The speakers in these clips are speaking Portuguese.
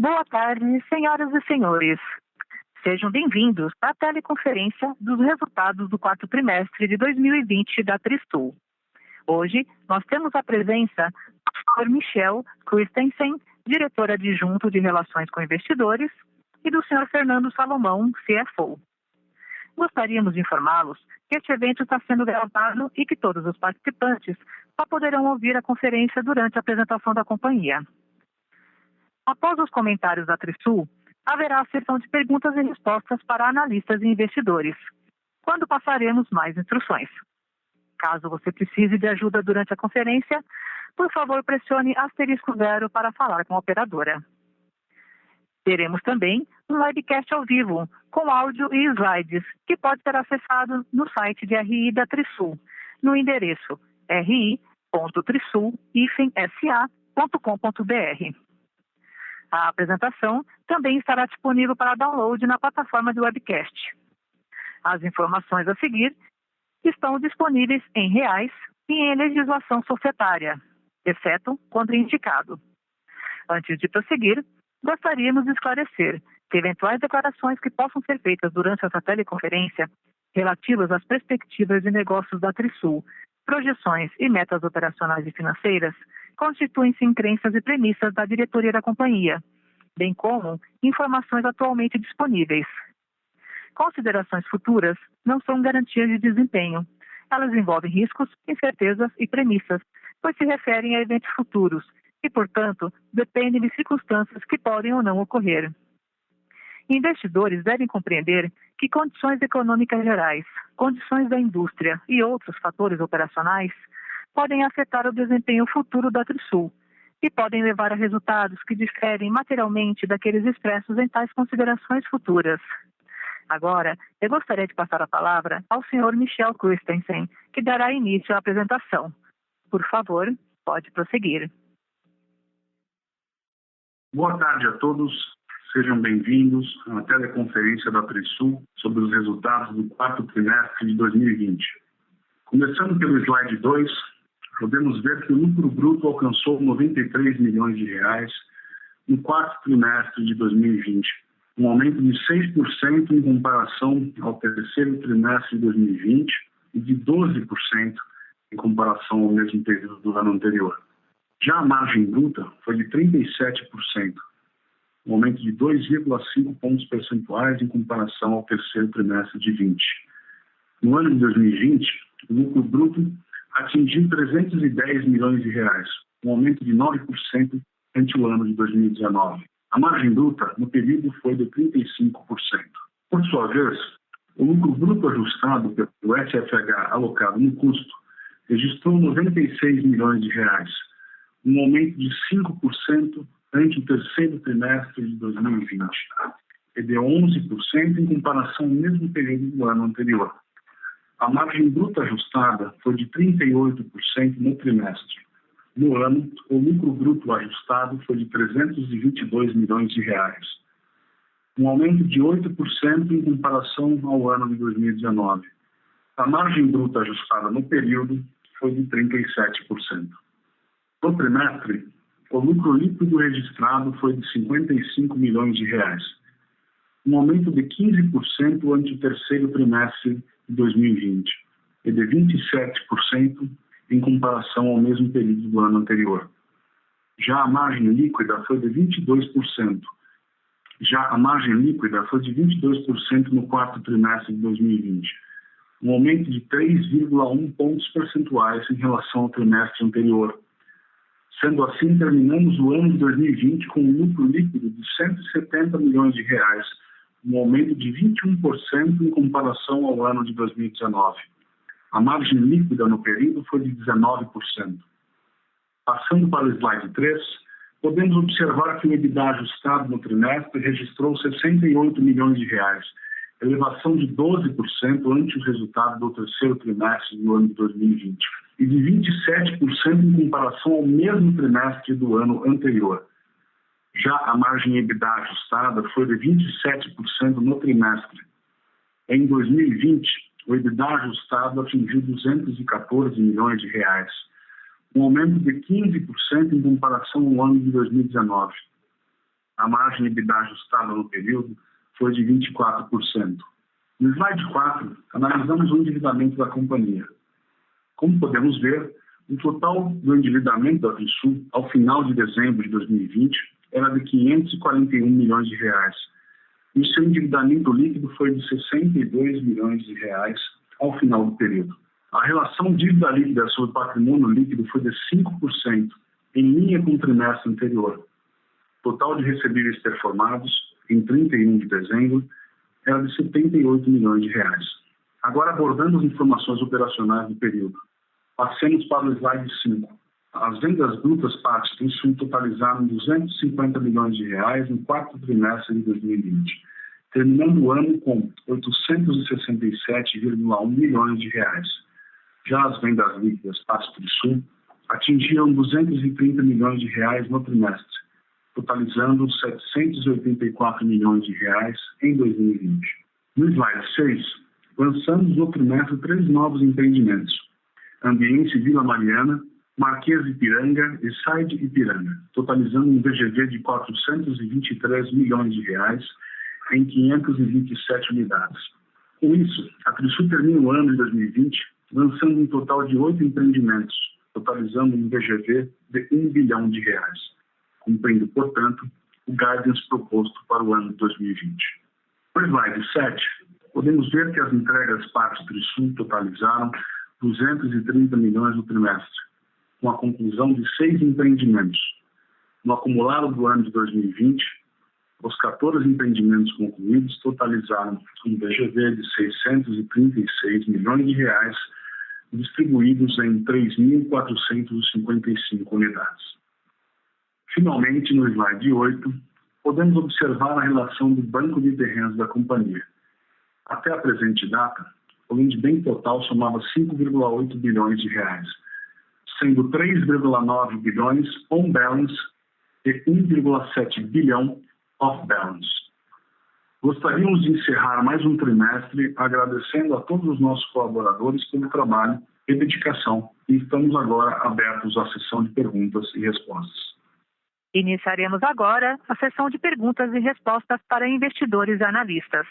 Boa tarde, senhoras e senhores. Sejam bem-vindos à teleconferência dos resultados do quarto trimestre de 2020 da Trisul. Hoje, nós temos a presença do Sr. Michel Christensen, diretor adjunto de Relações com Investidores, e do Sr. Fernando Salomão, CFO. Gostaríamos de informá-los que este evento está sendo gravado e que todos os participantes só poderão ouvir a conferência durante a apresentação da companhia. Após os comentários da Trisul, haverá a sessão de perguntas e respostas para analistas e investidores, quando passaremos mais instruções. Caso você precise de ajuda durante a conferência, por favor pressione *0 para falar com a operadora. Teremos também um webcast ao vivo, com áudio e slides, que pode ser acessado no site de RI da Trisul, no endereço ri.trisul-sa.com.br. A apresentação também estará disponível para download na plataforma de webcast. As informações a seguir estão disponíveis em reais e em legislação societária, exceto quando indicado. Antes de prosseguir, gostaríamos de esclarecer que eventuais declarações que possam ser feitas durante essa teleconferência relativas às perspectivas de negócios da Trisul, projeções e metas operacionais e financeiras constituem-se em crenças e premissas da diretoria da companhia, bem como informações atualmente disponíveis. Considerações futuras não são garantias de desempenho. Elas envolvem riscos, incertezas e premissas, pois se referem a eventos futuros e, portanto, dependem de circunstâncias que podem ou não ocorrer. Investidores devem compreender que condições econômicas gerais, condições da indústria e outros fatores operacionais podem afetar o desempenho futuro da Trisul e podem levar a resultados que diferem materialmente daqueles expressos em tais considerações futuras. Agora, eu gostaria de passar a palavra ao Sr. Michel Christensen, que dará início à apresentação. Por favor, pode prosseguir. Boa tarde a todos. Sejam bem-vindos à teleconferência da Trisul sobre os resultados do quarto trimestre de 2020. Começando pelo slide 2, podemos ver que o lucro bruto alcançou 93 milhões de reais no quarto trimestre de 2020, um aumento de 6% em comparação ao terceiro trimestre de 2020 e de 12% em comparação ao mesmo período do ano anterior. Já a margem bruta foi de 37%, um aumento de 2,5 pontos percentuais em comparação ao terceiro trimestre de 2020. No ano de 2020, o lucro bruto atingiu 310 milhões de reais, um aumento de 9% ante o ano de 2019. A margem bruta no período foi de 35%. Por sua vez, o lucro bruto ajustado pelo SFH alocado no custo registrou 96 milhões de reais, um aumento de 5% ante o terceiro trimestre de 2020 e de 11% em comparação ao mesmo período do ano anterior. A margem bruta ajustada foi de 38% no trimestre. No ano, o lucro bruto ajustado foi de 322 milhões de reais, um aumento de 8% em comparação ao ano de 2019. A margem bruta ajustada no período foi de 37%. No trimestre, o lucro líquido registrado foi de 55 milhões de reais, um aumento de 15% ante o terceiro trimestre de 2020 e de 27% em comparação ao mesmo período do ano anterior. Já a margem líquida foi de 22%. Já a margem líquida foi de 22% no quarto trimestre de 2020, um aumento de 3,1 pontos percentuais em relação ao trimestre anterior. Sendo assim, terminamos o ano de 2020 com um lucro líquido de 170 milhões de reais, um aumento de 21% em comparação ao ano de 2019. A margem líquida no período foi de 19%. Passando para o slide 3, podemos observar que o EBITDA ajustado no trimestre registrou 68 milhões de reais, elevação de 12% ante o resultado do terceiro trimestre do ano de 2020 e de 27% em comparação ao mesmo trimestre do ano anterior. Já a margem EBITDA ajustada foi de 27% no trimestre. Em 2020, o EBITDA ajustado atingiu 214 milhões de reais, um aumento de 15% em comparação ao ano de 2019. A margem EBITDA ajustada no período foi de 24%. No slide 4, analisamos o endividamento da companhia. Como podemos ver, o total do endividamento da Trisul, ao final de dezembro de 2020, era de 541 milhões de reais. E o seu endividamento líquido foi de 62 milhões de reais ao final do período. A relação dívida líquida sobre patrimônio líquido foi de 5%, em linha com o trimestre anterior. O total de recebíveis performados, em 31 de dezembro, era de 78 milhões de reais. Agora, abordando as informações operacionais do período. Passemos para o slide 5. As vendas brutas Pátio Trisul totalizaram 250 milhões de reais no quarto trimestre de 2020, terminando o ano com 867,1 milhões de reais. Já as vendas líquidas Pátio Trisul atingiram 230 milhões de reais no trimestre, totalizando 784 milhões de reais em 2020. No slide 6, lançamos no trimestre 3 novos empreendimentos: Ambiente Vila Mariana, Marquês Ipiranga e Side Ipiranga, totalizando um VGV de 423 milhões de reais em 527 unidades. Com isso, a Trisul termina o ano de 2020 lançando um total de 8 empreendimentos, totalizando um VGV de 1 bilhão de reais, cumprindo, portanto, o guidance proposto para o ano de 2020. No slide 7, podemos ver que as entregas Pátio Trisul totalizaram 230 milhões no trimestre, com a conclusão de 6 empreendimentos. No acumulado do ano de 2020, os 14 empreendimentos concluídos totalizaram um VGV de 636 milhões de reais, distribuídos em 3.455 unidades. Finalmente, no slide 8, podemos observar a relação do banco de terrenos da companhia. Até a presente data, o land bank total somava 5,8 bilhões de reais, sendo 3,9 bilhões on balance e 1,7 bilhão off balance. Gostaríamos de encerrar mais um trimestre agradecendo a todos os nossos colaboradores pelo trabalho e dedicação, e estamos agora abertos à sessão de perguntas e respostas. Iniciaremos agora a sessão de perguntas e respostas para investidores e analistas.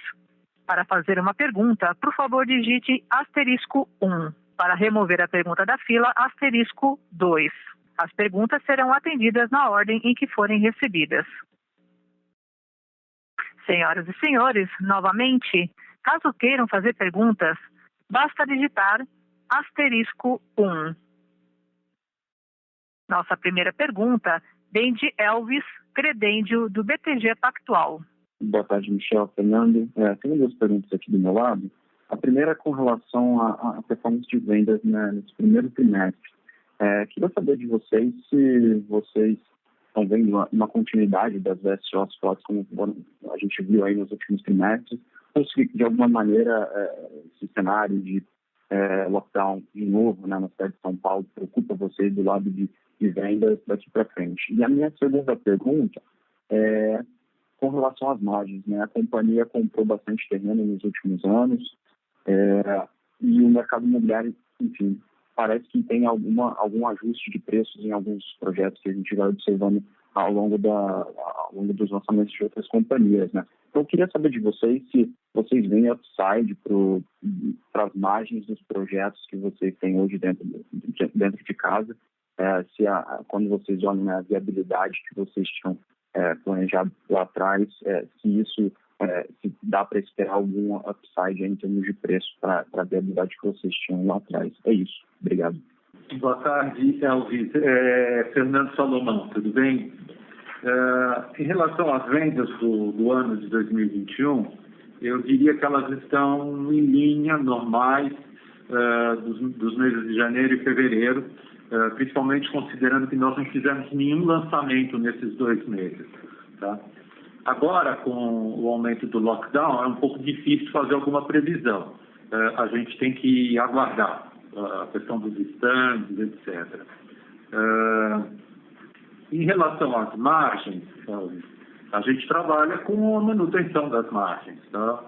Para fazer uma pergunta, por favor, digite *1. Para remover a pergunta da fila, *2. As perguntas serão atendidas na ordem em que forem recebidas. Senhoras e senhores, novamente, caso queiram fazer perguntas, basta digitar *1. Nossa primeira pergunta vem de Elvis Credêndio, do BTG Pactual. Boa tarde, Michel, Fernando. Tenho 2 perguntas aqui do meu lado. A primeira é com relação à performance de vendas, né, nesse primeiro trimestre. Queria saber de vocês se vocês estão vendo uma continuidade das VSOs fortes, como a gente viu aí nos últimos trimestres, ou se de alguma maneira esse cenário de lockdown de novo, né, na cidade de São Paulo preocupa vocês do lado de vendas daqui para frente. E a minha segunda pergunta é com relação às margens, né? A companhia comprou bastante terreno nos últimos anos e o mercado imobiliário, enfim, parece que tem algum ajuste de preços em alguns projetos que a gente vai observando ao longo dos lançamentos de outras companhias, né? Então, eu queria saber de vocês se vocês veem upside para as margens dos projetos que vocês têm hoje dentro de casa, quando vocês olham a viabilidade que vocês tinham planejado lá atrás, se isso se dá para esperar algum upside em termos de preço para a viabilidade que vocês tinham lá atrás. É isso. Obrigado. Boa tarde, Elvis. Fernando Salomão, tudo bem? Em relação às vendas do ano de 2021, eu diria que elas estão em linha normais dos meses de janeiro e fevereiro, principalmente considerando que nós não fizemos nenhum lançamento nesses 2 meses. Tá? Agora, com o aumento do lockdown, é um pouco difícil fazer alguma previsão. A gente tem que aguardar a questão dos estandes, etc. Em relação às margens, a gente trabalha com a manutenção das margens. Tá?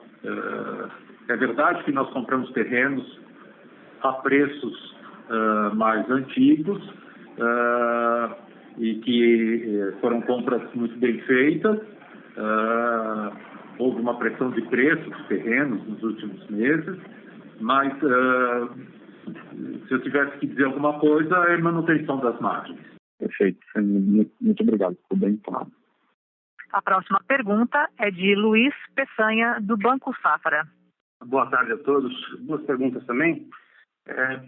É verdade que nós compramos terrenos a preços mais antigos, e que foram compras muito bem feitas. Houve uma pressão de preço dos terrenos nos últimos meses, mas se eu tivesse que dizer alguma coisa, é manutenção das margens. Perfeito. Muito obrigado. Ficou bem claro. A próxima pergunta é de Luiz Peçanha, do Banco Safra. Boa tarde a todos. Duas perguntas também.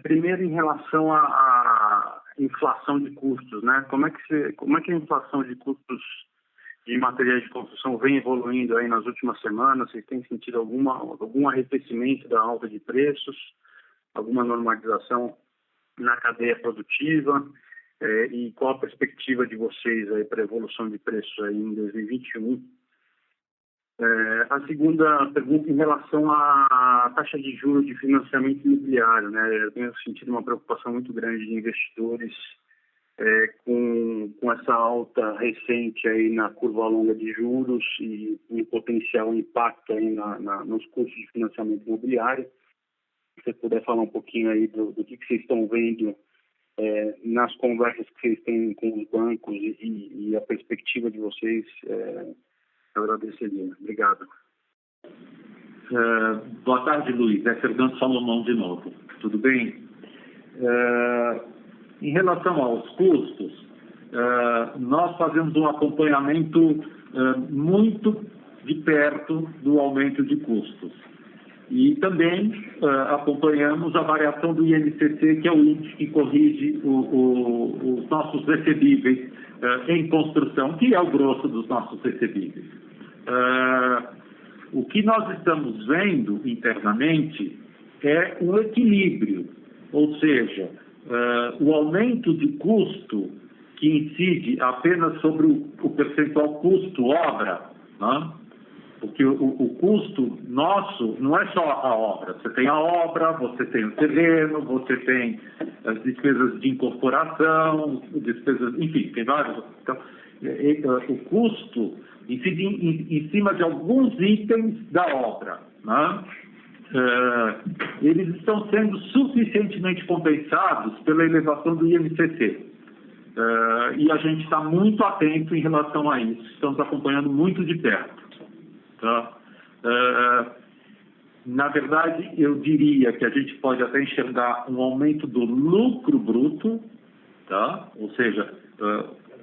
Primeiro, em relação à inflação de custos, né? Como é que a inflação de custos de materiais de construção vem evoluindo aí nas últimas semanas? Vocês têm sentido algum arrefecimento da alta de preços, alguma normalização na cadeia produtiva? E qual a perspectiva de vocês aí para a evolução de preços aí em 2021? A segunda pergunta em relação à taxa de juros de financiamento imobiliário, né? Eu tenho sentido uma preocupação muito grande de investidores com essa alta recente aí na curva longa de juros e um potencial impacto aí nos custos de financiamento imobiliário. Se você puder falar um pouquinho aí do que vocês estão vendo nas conversas que vocês têm com os bancos e a perspectiva de vocês, eu agradeceria. Obrigado. Boa tarde, Luiz. É Fernando Salomão de novo. Tudo bem? Em relação aos custos, nós fazemos um acompanhamento muito de perto do aumento de custos. E também acompanhamos a variação do INCC, que é o índice que corrige os nossos recebíveis em construção, que é o grosso dos nossos recebíveis. O que nós estamos vendo internamente é um equilíbrio, ou seja, o aumento de custo que incide apenas sobre o percentual custo-obra, né? Porque o custo nosso não é só a obra. Você tem a obra, você tem o terreno, você tem as despesas de incorporação, despesas, enfim, tem vários. Então, o custo incide em cima de alguns itens da obra, né? Eles estão sendo suficientemente compensados pela elevação do INCC. E a gente está muito atento em relação a isso. Estamos acompanhando muito de perto. Tá? Na verdade, eu diria que a gente pode até enxergar um aumento do lucro bruto, tá? Ou seja,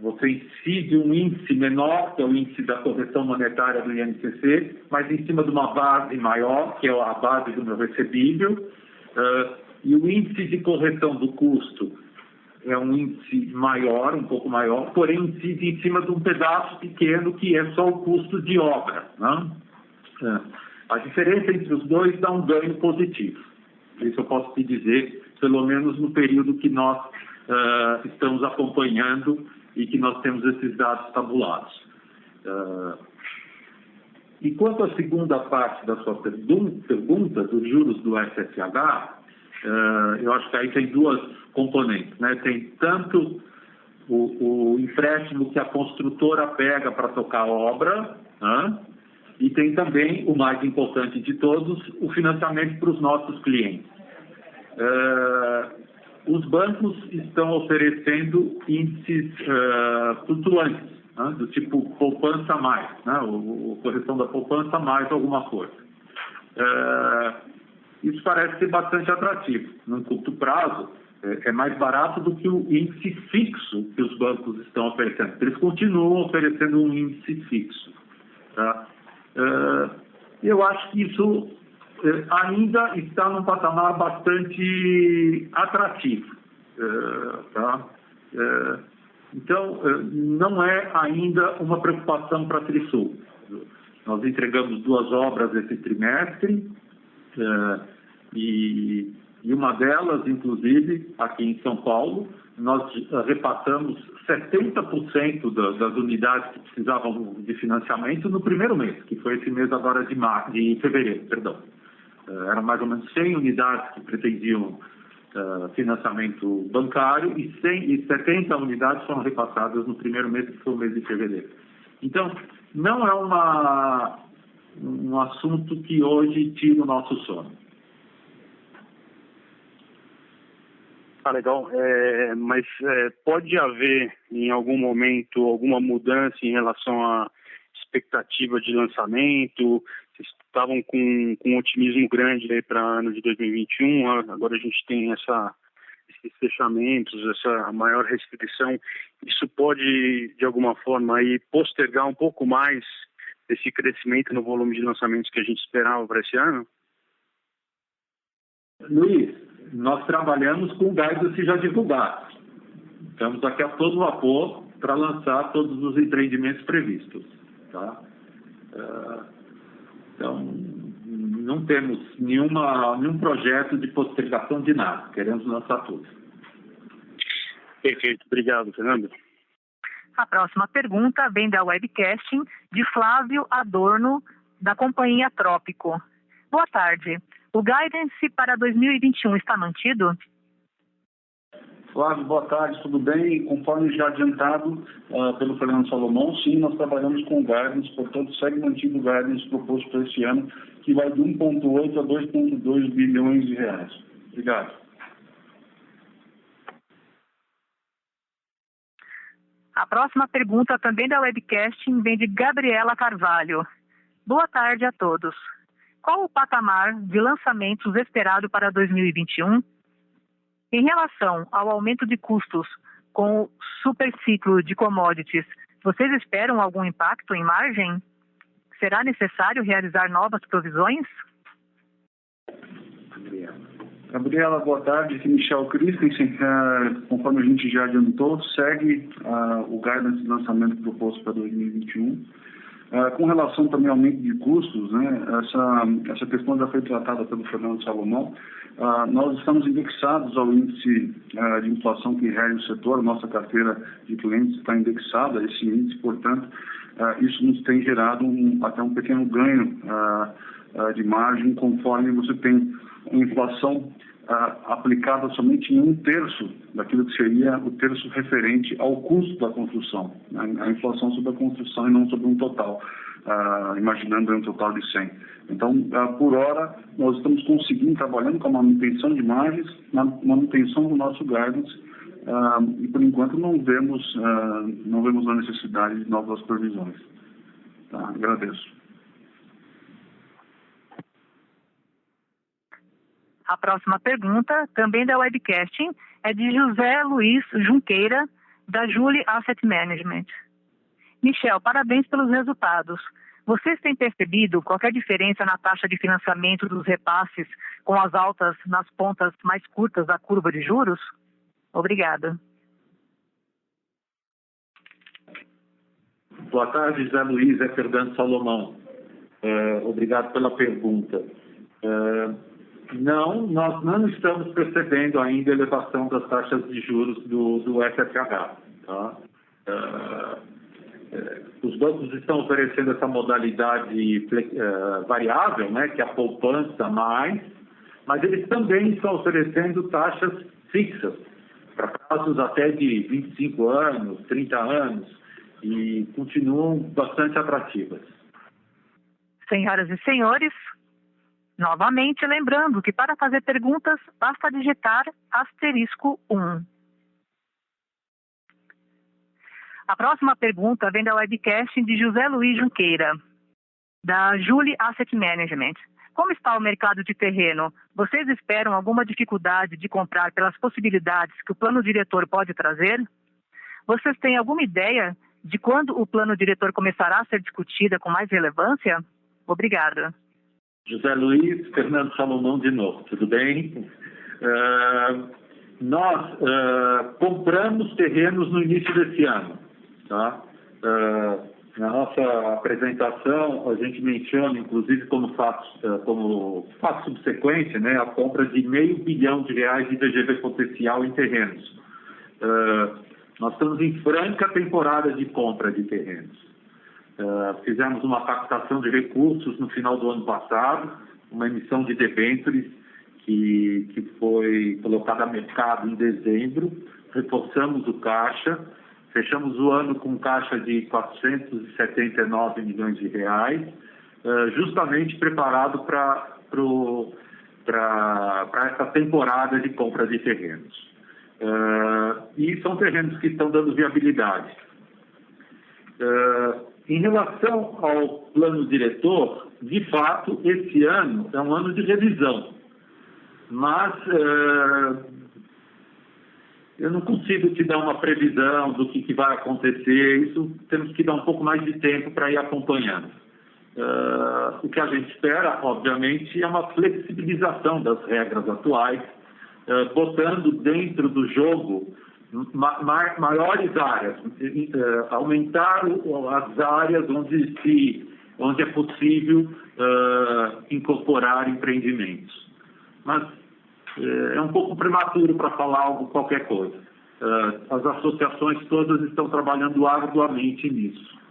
você incide um índice menor, que é o índice da correção monetária do INCC, mas em cima de uma base maior, que é a base do meu recebível, e o índice de correção do custo é um índice maior, um pouco maior, porém incide em cima de um pedaço pequeno que é só o custo de obra, né? A diferença entre os dois dá um ganho positivo. Isso eu posso te dizer, pelo menos no período que nós estamos acompanhando e que nós temos esses dados tabulados. E quanto à segunda parte da sua pergunta, dos juros do FSH, eu acho que aí tem duas componentes, né? Tem tanto o empréstimo que a construtora pega para tocar a obra, né? E tem também, o mais importante de todos, o financiamento para os nossos clientes. Os bancos estão oferecendo índices flutuantes, né? Do tipo poupança mais, né? Correção da poupança mais alguma coisa. Isso parece ser bastante atrativo. No curto prazo, é mais barato do que o índice fixo que os bancos estão oferecendo. Eles continuam oferecendo um índice fixo. Tá? Eu acho que isso ainda está num patamar bastante atrativo. Tá? Então, não é ainda uma preocupação para a Trisul. Nós entregamos 2 obras esse trimestre, e uma delas, inclusive, aqui em São Paulo, nós repassamos 70% das unidades que precisavam de financiamento no primeiro mês, que foi esse mês agora de fevereiro, perdão. Eram mais ou menos 100 unidades que pretendiam financiamento bancário e 70 unidades foram repassadas no primeiro mês, que foi o mês de fevereiro. Então, não é um assunto que hoje tira o nosso sono. Legal. Mas pode haver, em algum momento, alguma mudança em relação à expectativa de lançamento? Vocês estavam com um otimismo grande para ano de 2021, agora a gente tem esses fechamentos, essa maior restrição. Isso pode, de alguma forma, aí, postergar um pouco mais esse crescimento no volume de lançamentos que a gente esperava para esse ano? Luiz, nós trabalhamos com guidance já divulgado. Estamos aqui a todo vapor para lançar todos os empreendimentos previstos. Tá? Então, não temos nenhum projeto de postergação de nada. Queremos lançar tudo. Perfeito. Obrigado, Fernando. A próxima pergunta vem da webcasting de Flávio Adorno, da companhia Trópico. Boa tarde. O guidance para 2021 está mantido? Flávio, boa tarde, tudo bem? Conforme já adiantado pelo Fernando Salomão, sim, nós trabalhamos com o guidance, portanto, segue mantido o guidance proposto para esse ano, que vai de 1,8 a 2,2 bilhões de reais. Obrigado. A próxima pergunta, também da webcasting, vem de Gabriela Carvalho. Boa tarde a todos. Qual o patamar de lançamentos esperado para 2021? Em relação ao aumento de custos com o superciclo de commodities, vocês esperam algum impacto em margem? Será necessário realizar novas provisões? Gabriela, boa tarde. Aqui Michel Christensen. Conforme a gente já adiantou, segue o guidance de lançamento proposto para 2021. Com relação também ao aumento de custos, né, essa questão já foi tratada pelo Fernando Salomão. Nós estamos indexados ao índice de inflação que rege o setor, nossa carteira de clientes está indexada a esse índice, portanto, isso nos tem gerado até um pequeno ganho de margem, conforme você tem inflação aplicada somente em 1/3 daquilo que seria o terço referente ao custo da construção, né? A inflação sobre a construção e não sobre um total, imaginando um total de 100. Então, por hora, nós estamos conseguindo, trabalhando com a manutenção de margens, na manutenção do nosso guidance, e por enquanto não vemos a necessidade de novas provisões. Tá? Agradeço. A próxima pergunta, também da webcasting, é de José Luiz Junqueira, da Julie Asset Management. Michel, parabéns pelos resultados. Vocês têm percebido qualquer diferença na taxa de financiamento dos repasses com as altas nas pontas mais curtas da curva de juros? Obrigada. Boa tarde, José Luiz, é Fernando Salomão. Obrigado pela pergunta. Não, nós não estamos percebendo ainda a elevação das taxas de juros do FFH. Tá? Os bancos estão oferecendo essa modalidade variável, né, que é a poupança mas eles também estão oferecendo taxas fixas para prazos até de 25 anos, 30 anos, e continuam bastante atrativas. Senhoras e senhores, novamente lembrando que para fazer perguntas basta digitar *1. A próxima pergunta vem da webcast de José Luiz Junqueira, da Julie Asset Management. Como está o mercado de terreno? Vocês esperam alguma dificuldade de comprar pelas possibilidades que o plano diretor pode trazer? Vocês têm alguma ideia de quando o plano diretor começará a ser discutido com mais relevância? Obrigada. José Luiz, Fernando Salomão de novo, tudo bem? Nós compramos terrenos no início desse ano. Tá? Na nossa apresentação, a gente menciona, inclusive, como fato subsequente, né, a compra de R$500 bilhão de VGV potencial em terrenos. Nós estamos em franca temporada de compra de terrenos. Fizemos uma captação de recursos no final do ano passado, uma emissão de debêntures que foi colocada a mercado em dezembro, reforçamos o caixa, fechamos o ano com caixa de R$479 milhões, justamente preparado para essa temporada de compra de terrenos. E são terrenos que estão dando viabilidade. Em relação ao plano diretor, de fato, esse ano é um ano de revisão. Mas eu não consigo te dar uma previsão do que vai acontecer. Isso temos que dar um pouco mais de tempo para ir acompanhando. O que a gente espera, obviamente, é uma flexibilização das regras atuais, botando dentro do jogo maiores áreas, aumentar as áreas onde é possível incorporar empreendimentos. Mas é um pouco prematuro para falar qualquer coisa. As associações todas estão trabalhando arduamente nisso.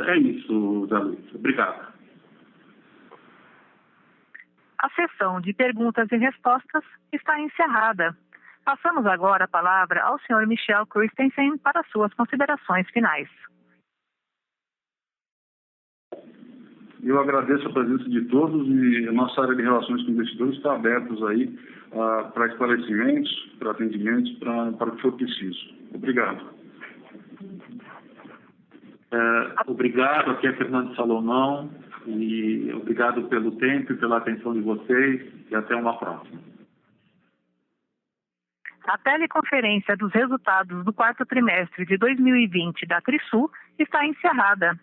É isso, Zé Luiz. Obrigado. A sessão de perguntas e respostas está encerrada. Passamos agora a palavra ao Sr. Michel Christensen para suas considerações finais. Eu agradeço a presença de todos e a nossa área de relações com investidores está aberta aí para esclarecimentos, para atendimentos, para o que for preciso. Obrigado. Obrigado, aqui é Fernando Salomão, e obrigado pelo tempo e pela atenção de vocês, e até uma próxima. A teleconferência dos resultados do quarto trimestre de 2020 da Trisul está encerrada.